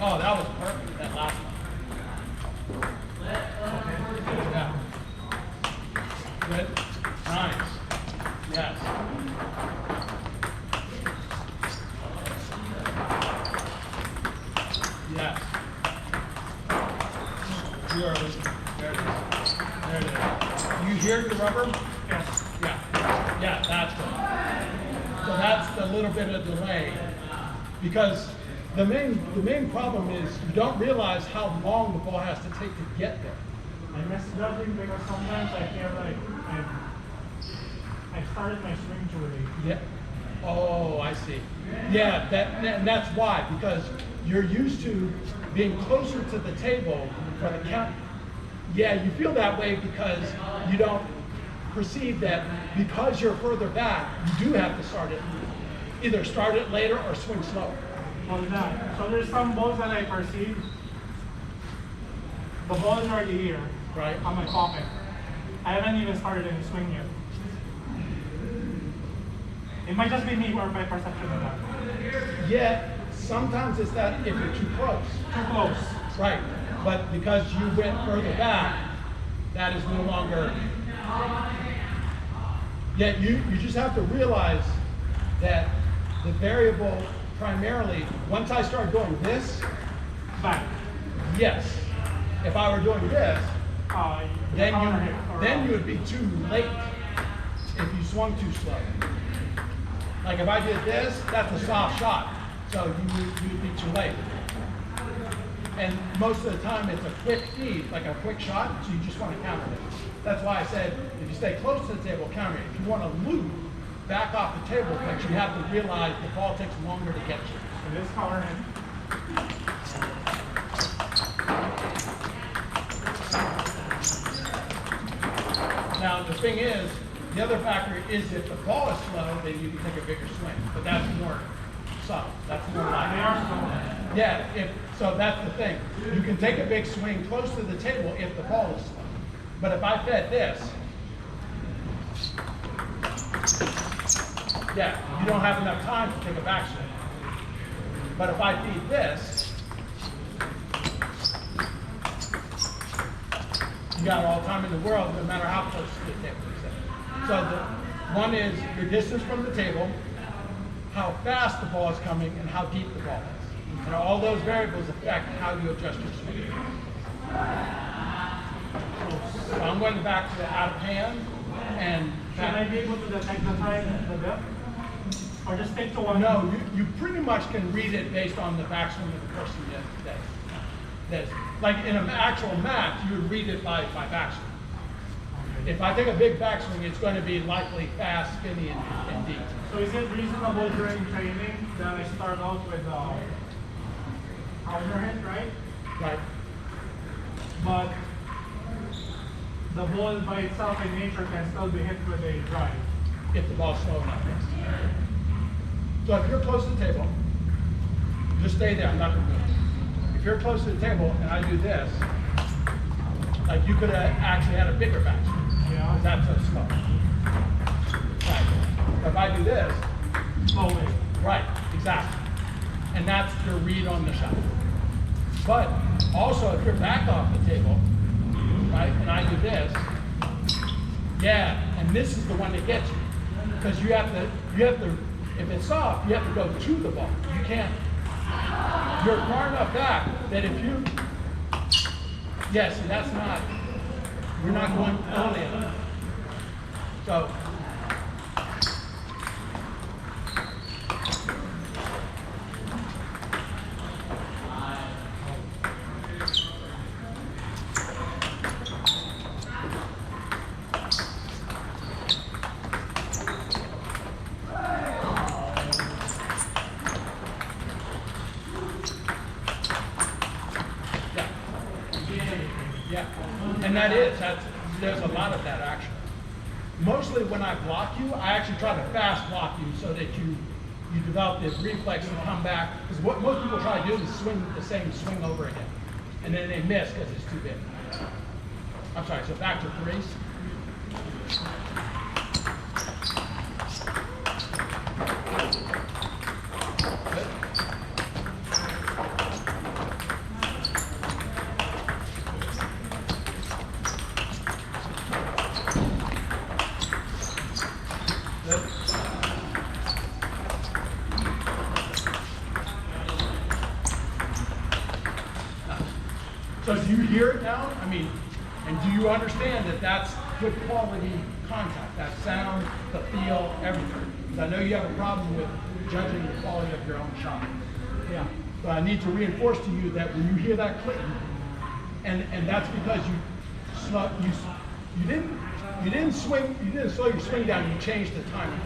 Oh, that was perfect, that last one. Yeah. Good. Nice. Yes. Yes. You are listening. There it is. There it is. You hear the rubber? Yes. Yeah. Yeah, that's good. So that's the little bit of delay. Because the main problem is you don't realize how long the ball has to take to get there. I miss judging because sometimes I feel like I started my swing too late. Yeah. Oh, I see. Yeah, and that's why, because you're used to being closer to the table for the count. Yeah, you feel that way because you don't perceive that because you're further back, you do have to start it. Either start it later or swing slower. Well, that. So there's some balls that I perceive. The ball is already here, Right. on my pocket. I haven't even started any swing yet. It might just be me or my perception of that. Yeah, sometimes it's that if you're too close. Too close. Right, but because you went further back, that is no longer. Yet you just have to realize that the variable primarily, once I start doing this, Back. yes. If I were doing this, then you would be too late if you swung too slow. Like if I did this, that's a soft shot, so you'd be too late. And most of the time it's a quick feed, like a quick shot, so you just want to counter it. That's why I said, if you stay close to the table, counter it. If you want to loop, back off the table, but you have to realize the ball takes longer to get you. It is countering. Now the thing is, the other factor is if the ball is slow, then you can take a bigger swing, but that's more subtle. That's more They like are slow. yeah. So that's the thing. You can take a big swing close to the table if the ball is slow. But if I fed this, yeah, you don't have enough time to take a backswing. But if I feed this, you got all the time in the world, no matter how close to the table you sit. So the one is your distance from the table, how fast the ball is coming, and how deep the ball is. And all those variables affect how you adjust your swing. So I'm going back to the out of hand and Should I be able to detect the time, the depth? Or just stick to one? no, you pretty much can read it based on the backswing of the person that like in an actual match, you would read it by backswing. If I take a big backswing, it's going to be likely fast, spinny, and deep. So is it reasonable during training that I start out with counter hit, right? Right? But the ball by itself in nature can still be hit with a drive. If the ball's slow enough. So if you're close to the table, just stay there. I'm not going to move. If you're close to the table and I do this, like you could have actually had a bigger backswing. Yeah. That's so slow. Right. If I do this, Slowly. right, exactly. And that's your read on the shot. But also if you're back off the table, right, and I do this, yeah, and this is the one that gets you. Because you have to, if it's soft, you have to go to the ball. You can't, you're far enough back that if you, yes, and that's not, we're not going early enough. So, yeah, and there's a lot of that actually. Mostly when I block you, I actually try to fast block you so that you develop this reflex to come back. Because what most people try to do is swing the same swing over again. And then they miss because it's too big. I'm sorry, so back to threes. Good. So do you hear it now? I mean, and do you understand that that's good quality contact, that sound, the feel, everything? Because I know you have a problem with judging the quality of your own shot. Yeah. But I need to reinforce to you that when you hear that clicking, and that's because you didn't slow your swing down, you changed the timing.